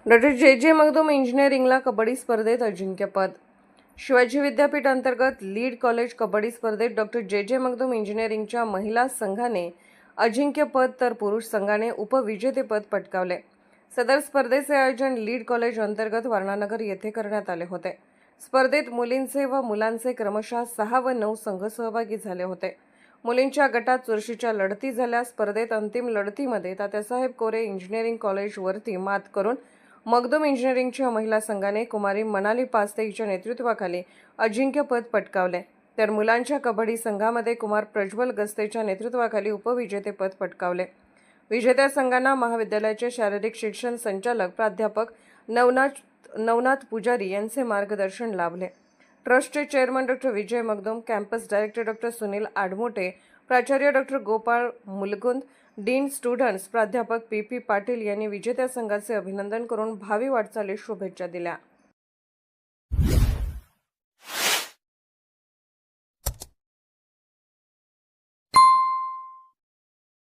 Doctor जे मगदूम इंजिनिअरिंगला कबड्डी स्पर्धेत अजिंक्यपद. शिवाजी विद्यापीठ अंतर्गत लीड कॉलेज कबड्डी स्पर्धेत डॉक्टर जे मगदूम इंजिनिअरिंगच्या महिला संघाने अजिंक्यपद तर पुरुष संघाने उपविजेतेपद पटकावले. सदर स्पर्धेचे आयोजन लीड कॉलेज अंतर्गत वारणानगर येथे करण्यात आले होते. स्पर्धेत मुलींचे व मुलांचे क्रमशः 6 व 9 संघ सहभागी झाले होते. मुलींच्या गटात चुरशीच्या लढती झाल्या. स्पर्धेत अंतिम लढतीमध्ये तात्यासाहेब कोरे इंजिनिअरिंग कॉलेज वरती मात करून मगदूम इंजिनिअरिंगच्या महिला संघाने कुमारी मनाली पास्ते हिच्या नेतृत्वाखाली अजिंक्यपद पटकावले, तर मुलांच्या कबड्डी संघामध्ये कुमार प्रज्वल गस्तेच्या नेतृत्वाखाली उपविजेतेपद पटकावले. विजेत्या संघांना महाविद्यालयाचे शारीरिक शिक्षण संचालक प्राध्यापक नवनाथ पुजारी यांचे मार्गदर्शन लाभले. ट्रस्टचे chairman doctor Vijay Magdum, campus director doctor Sunil Admote, प्राचार्य doctor Gopal Mulgund, dean students प्राध्यापक पी पाटील यांनी विजेत्या संघाचे अभिनंदन करून भावी वाटचालीस शुभेच्छा दिल्या.